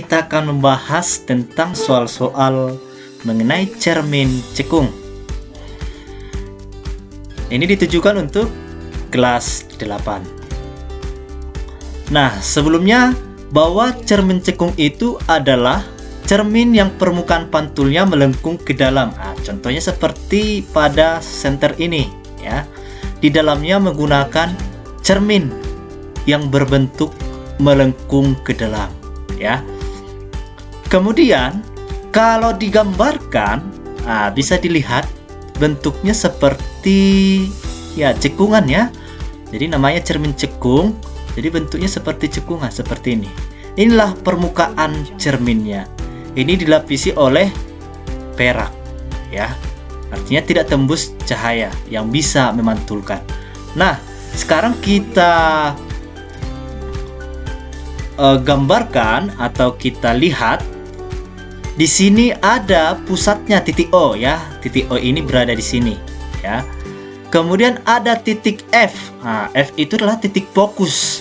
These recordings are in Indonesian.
kita akan membahas tentang soal-soal mengenai cermin cekung. Ini ditujukan untuk kelas 8. Nah, sebelumnya bahwa cermin cekung itu adalah cermin yang permukaan pantulnya melengkung ke dalam. Nah, contohnya seperti pada senter ini, ya. Di dalamnya menggunakan cermin yang berbentuk melengkung ke dalam, ya. Kemudian kalau digambarkan, bisa dilihat bentuknya seperti ya cekungan, ya. Jadi namanya cermin cekung. Jadi bentuknya seperti cekungan seperti ini. Inilah permukaan cerminnya. Ini dilapisi oleh perak, ya. Artinya tidak tembus cahaya yang bisa memantulkan. Nah, sekarang kita gambarkan atau kita lihat di sini ada pusatnya titik O, ya. Titik O ini berada di sini, ya. Kemudian ada titik F. Nah, F itu adalah titik fokus.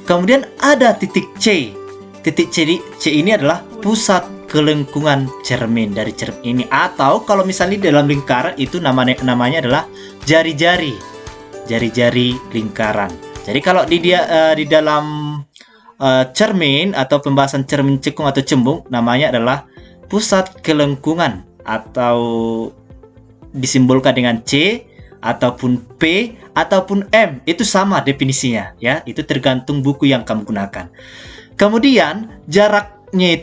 Kemudian ada titik C. Titik C ini adalah pusat kelengkungan cermin dari cermin ini. Atau kalau misalnya dalam lingkaran itu namanya adalah jari-jari. Jari-jari lingkaran. Jadi kalau di dalam cermin atau pembahasan cermin cekung atau cembung, namanya adalah pusat kelengkungan atau disimbolkan dengan C ataupun P ataupun M. Itu sama definisinya, ya. Itu tergantung buku yang kamu gunakan. Kemudian jaraknya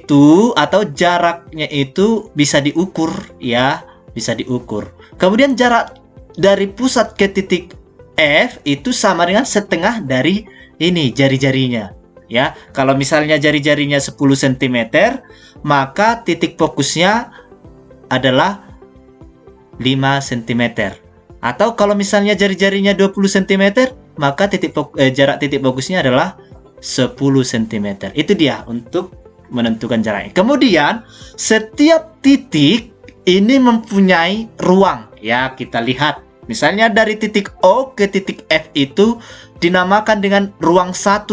itu bisa diukur, ya, bisa diukur. Kemudian jarak dari pusat ke titik F itu sama dengan setengah dari ini jari-jarinya, ya. Kalau misalnya jari-jarinya 10 cm, maka titik fokusnya adalah 5 cm. Atau kalau misalnya jari-jarinya 20 cm, maka jarak titik fokusnya adalah 10 cm. Itu dia untuk menentukan jaraknya. Kemudian setiap titik ini mempunyai ruang, ya. Kita lihat misalnya dari titik O ke titik F itu dinamakan dengan ruang 1.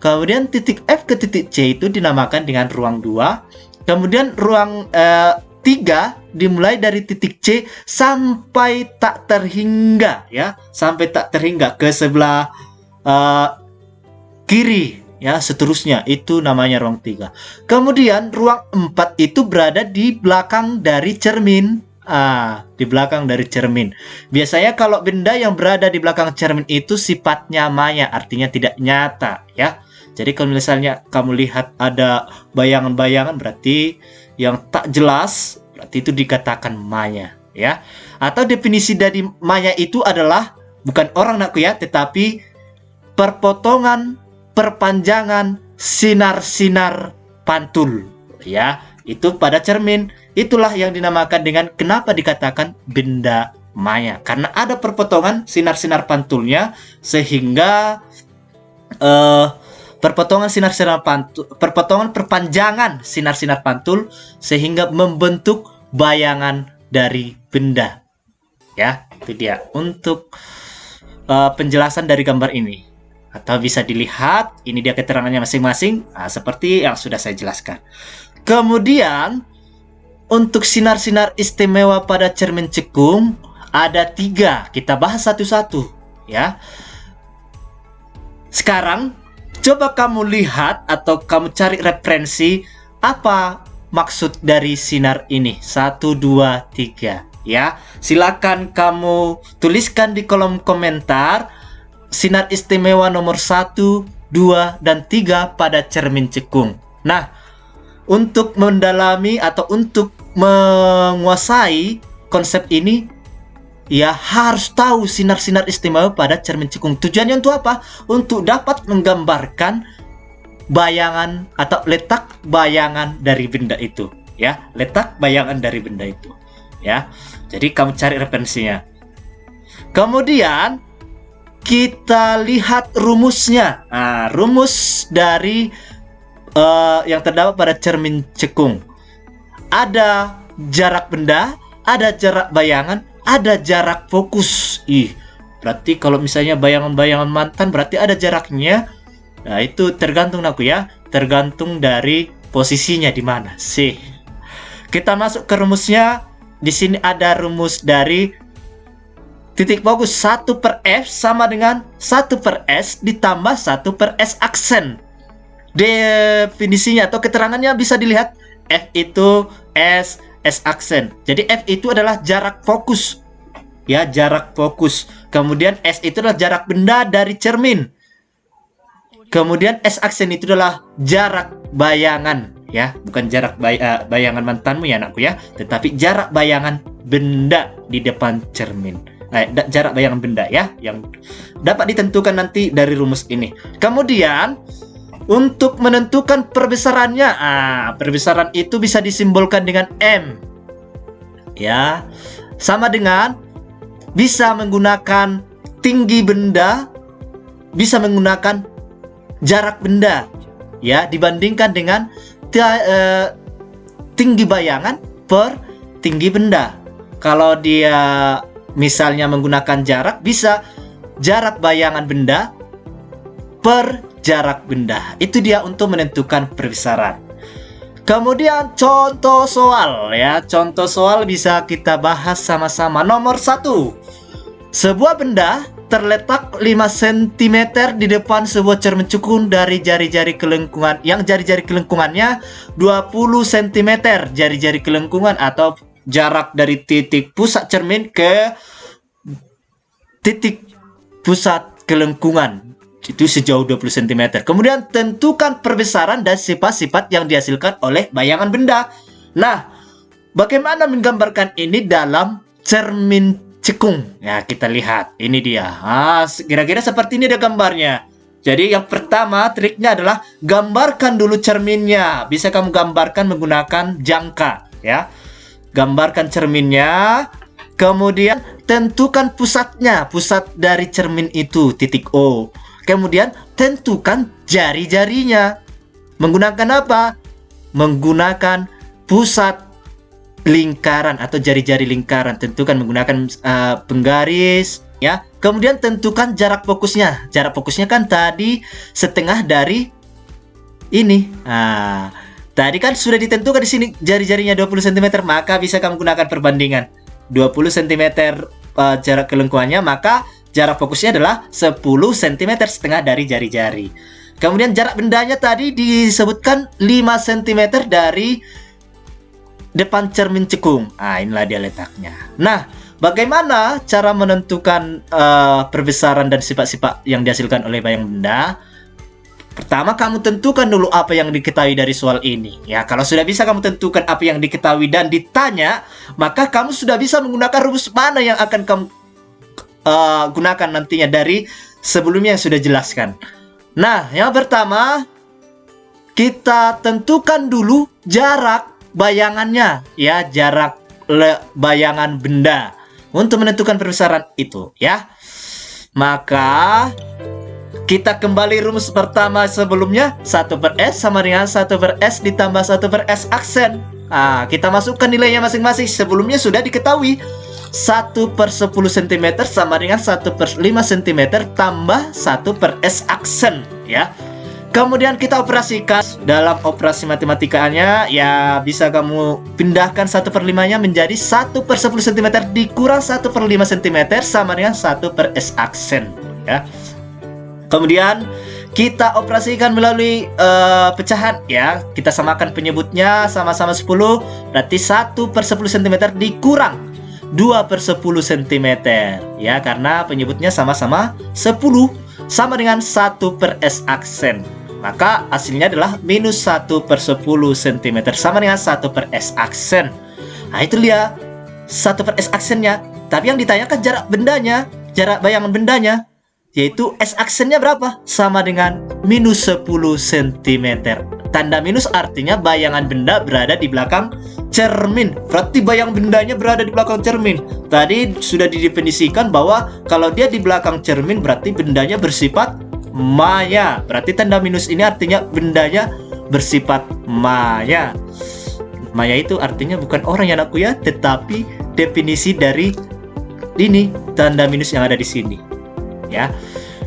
Kemudian titik F ke titik C itu dinamakan dengan ruang 2. Kemudian ruang 3 dimulai dari titik C sampai tak terhingga, ya, sampai tak terhingga ke sebelah kiri, ya, seterusnya itu namanya ruang 3. Kemudian ruang 4 itu berada di belakang dari cermin. Di belakang dari cermin. Biasanya kalau benda yang berada di belakang cermin itu sifatnya maya, artinya tidak nyata, ya. Jadi kalau misalnya kamu lihat ada bayangan-bayangan, berarti yang tak jelas, berarti itu dikatakan maya, ya. Atau definisi dari maya itu adalah bukan orang, nakku, ya, tetapi perpotongan, perpanjangan sinar-sinar pantul, ya. Itu pada cermin. Itulah yang dinamakan dengan kenapa dikatakan benda maya, karena ada perpotongan sinar-sinar pantulnya sehingga perpanjangan sinar-sinar pantul sehingga membentuk bayangan dari benda, ya. Itu dia untuk penjelasan dari gambar ini, atau bisa dilihat ini dia keterangannya masing-masing, seperti yang sudah saya jelaskan. Kemudian untuk sinar-sinar istimewa pada cermin cekung ada 3. Kita bahas satu-satu, ya. Sekarang coba kamu lihat atau kamu cari referensi apa maksud dari sinar ini. 1, 2, 3, ya. Silakan kamu tuliskan di kolom komentar sinar istimewa nomor 1, 2, dan 3 pada cermin cekung. Nah, untuk mendalami atau untuk menguasai konsep ini, ya, harus tahu sinar-sinar istimewa pada cermin cekung. Tujuannya untuk apa? Untuk dapat menggambarkan bayangan atau letak bayangan dari benda itu, ya. Letak bayangan dari benda itu, ya. Jadi kamu cari referensinya. Kemudian kita lihat rumusnya. Rumus dari yang terdapat pada cermin cekung. Ada jarak benda, ada jarak bayangan, ada jarak fokus. Berarti kalau misalnya bayangan-bayangan mantan berarti ada jaraknya. Nah, itu tergantung, aku, ya. Tergantung dari Posisinya di mana sih? Kita masuk ke rumusnya. Di sini ada rumus dari titik fokus 1/f sama dengan 1/s ditambah 1/s aksen. Definisinya atau keterangannya bisa dilihat. F itu S aksen. Jadi F itu adalah jarak fokus. Ya, jarak fokus. Kemudian S itu adalah jarak benda dari cermin. Kemudian S aksen itu adalah jarak bayangan, ya, bukan jarak bayangan mantanmu ya anakku ya, tetapi jarak bayangan benda di depan cermin. Jarak bayangan benda ya, yang dapat ditentukan nanti dari rumus ini. Kemudian untuk menentukan perbesarannya, perbesaran itu bisa disimbolkan dengan M, ya, sama dengan bisa menggunakan tinggi benda, bisa menggunakan jarak benda, ya, dibandingkan dengan tinggi bayangan per tinggi benda. Kalau dia misalnya menggunakan jarak, bisa jarak bayangan benda per jarak benda. Itu dia untuk menentukan perbesaran. Kemudian contoh soal, ya, contoh soal bisa kita bahas sama-sama. Nomor 1, sebuah benda terletak 5 cm di depan sebuah cermin cekung dari jari-jari kelengkungan, yang jari-jari kelengkungannya 20 cm. Jari-jari kelengkungan atau jarak dari titik pusat cermin ke titik pusat kelengkungan itu sejauh 20 cm. Kemudian tentukan perbesaran dan sifat-sifat yang dihasilkan oleh bayangan benda. Nah, bagaimana menggambarkan ini dalam cermin cekung? Ya, kita lihat. Ini dia. Kira-kira seperti ini ada gambarnya. Jadi yang pertama triknya adalah gambarkan dulu cerminnya. Bisa kamu gambarkan menggunakan jangka, ya. Gambarkan cerminnya. Kemudian tentukan pusatnya. Pusat dari cermin itu titik O. Kemudian tentukan jari-jarinya. Menggunakan apa? Menggunakan pusat lingkaran atau jari-jari lingkaran. Tentukan menggunakan penggaris, ya. Kemudian tentukan jarak fokusnya. Jarak fokusnya kan tadi setengah dari ini. Tadi kan sudah ditentukan di sini jari-jarinya 20 cm, maka bisa kamu gunakan perbandingan. 20 cm jarak kelengkungannya, maka jarak fokusnya adalah 10 cm setengah dari jari-jari. Kemudian jarak bendanya tadi disebutkan 5 cm dari depan cermin cekung. Inilah dia letaknya. Nah, bagaimana cara menentukan perbesaran dan sifat-sifat yang dihasilkan oleh bayangan benda? Pertama, kamu tentukan dulu apa yang diketahui dari soal ini. Ya, kalau sudah bisa kamu tentukan apa yang diketahui dan ditanya, maka kamu sudah bisa menggunakan rumus mana yang akan kamu gunakan nantinya dari sebelumnya yang sudah jelaskan. Nah, yang pertama, kita tentukan dulu jarak bayangannya, ya, jarak bayangan benda untuk menentukan perbesaran itu, ya. Maka kita kembali rumus pertama sebelumnya, 1/s sama dengan 1/s ditambah 1/s aksen. Kita masukkan nilainya masing-masing. Sebelumnya sudah diketahui 1/10 cm sama dengan 1/5 cm tambah 1/s aksen, ya. Kemudian kita operasikan dalam operasi matematikanya, ya, bisa kamu pindahkan 1/5-nya menjadi 1/10 cm dikurang 1/5 cm sama dengan 1/s aksen, ya. Kemudian kita operasikan melalui pecahan, ya. Kita samakan penyebutnya sama-sama 10, berarti 1/10 cm dikurang 2/10 cm, ya, karena penyebutnya sama-sama 10 sama dengan 1/s aksen. Maka hasilnya adalah minus 1/10 cm sama dengan 1/s aksen. Itu dia 1/s aksennya. Tapi yang ditanyakan jarak bendanya, jarak bayangan bendanya, yaitu S aksennya berapa? Sama dengan minus 10 cm. Tanda minus artinya bayangan benda berada di belakang cermin. Berarti bayangan bendanya berada di belakang cermin. Tadi sudah didefinisikan bahwa kalau dia di belakang cermin berarti bendanya bersifat maya. Berarti tanda minus ini artinya bendanya bersifat maya. Maya itu artinya bukan orang ya anakku ya, tetapi definisi dari ini tanda minus yang ada di sini, ya.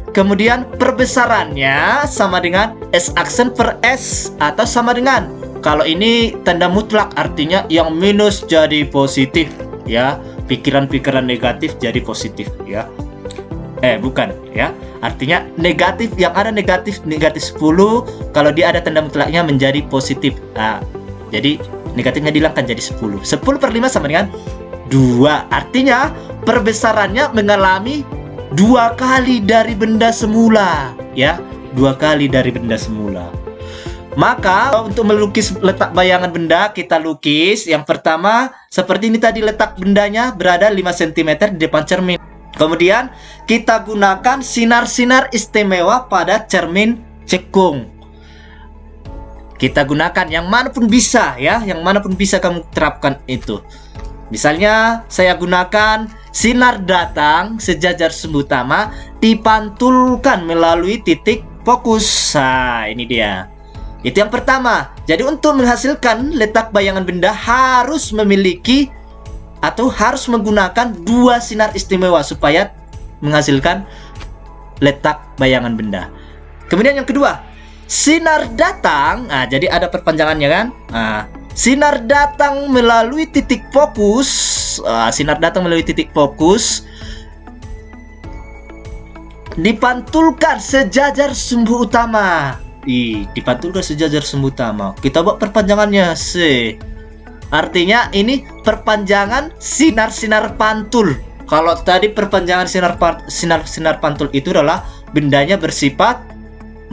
Kemudian perbesarannya sama dengan S aksen per S atau sama dengan Kalau ini tanda mutlak, artinya yang minus jadi positif ya. Pikiran-pikiran negatif jadi positif ya. Bukan ya. Artinya negatif, yang ada negatif 10, kalau dia ada tanda mutlaknya menjadi positif. Jadi negatifnya dihilangkan jadi 10. 10 per 5 sama dengan 2. Artinya perbesarannya mengalami 2 kali dari benda semula ya. 2 kali dari benda semula. Maka untuk melukis letak bayangan benda, kita lukis. Yang pertama seperti ini tadi, letak bendanya berada 5 cm di depan cermin. Kemudian kita gunakan sinar-sinar istimewa pada cermin cekung. Kita gunakan yang manapun bisa ya, yang manapun bisa kamu terapkan itu. Misalnya saya gunakan sinar datang sejajar sumbu utama dipantulkan melalui titik fokus. Nah, ini dia. Itu yang pertama. Jadi untuk menghasilkan letak bayangan benda harus memiliki atau harus menggunakan 2 sinar istimewa supaya menghasilkan letak bayangan benda. Kemudian yang kedua, sinar datang. Jadi ada perpanjangannya kan? Sinar datang melalui titik fokus. Sinar datang melalui titik fokus dipantulkan sejajar sumbu utama. Dipantulkan sejajar sumbu utama. Kita buat perpanjangannya C. Artinya ini perpanjangan sinar-sinar pantul. Kalau tadi perpanjangan sinar pantul itu adalah bendanya bersifat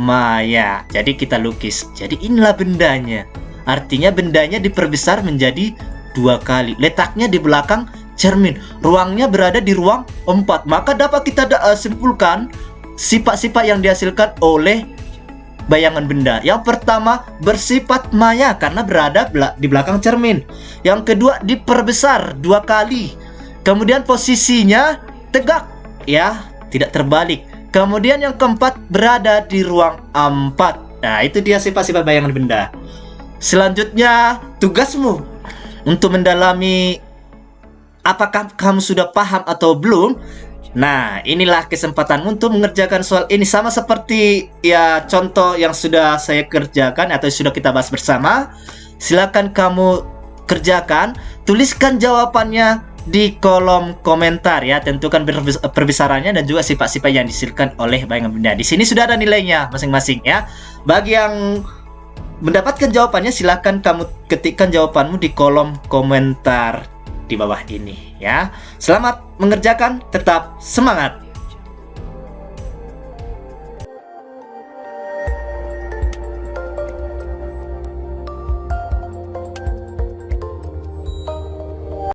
maya. Jadi kita lukis. Jadi inilah bendanya. Artinya bendanya diperbesar menjadi 2 kali. Letaknya di belakang cermin. Ruangnya berada di ruang 4. Maka dapat kita simpulkan sifat-sifat yang dihasilkan oleh bayangan benda. Yang pertama bersifat maya karena berada di belakang cermin. Yang kedua diperbesar 2 kali. Kemudian posisinya tegak ya, tidak terbalik. Kemudian yang keempat berada di ruang 4. Nah, itu dia sifat-sifat bayangan benda. Selanjutnya tugasmu untuk mendalami apakah kamu sudah paham atau belum. Nah, inilah kesempatanmu untuk mengerjakan soal ini, sama seperti ya contoh yang sudah saya kerjakan atau sudah kita bahas bersama. Silakan kamu kerjakan, tuliskan jawabannya di kolom komentar ya. Tentukan perbesarannya dan juga sifat-sifat yang dihasilkan oleh bayangan benda. Di sini sudah ada nilainya masing-masing ya. Bagi yang mendapatkan jawabannya, silakan kamu ketikkan jawabanmu di kolom komentar di bawah ini ya. Selamat mengerjakan, tetap semangat.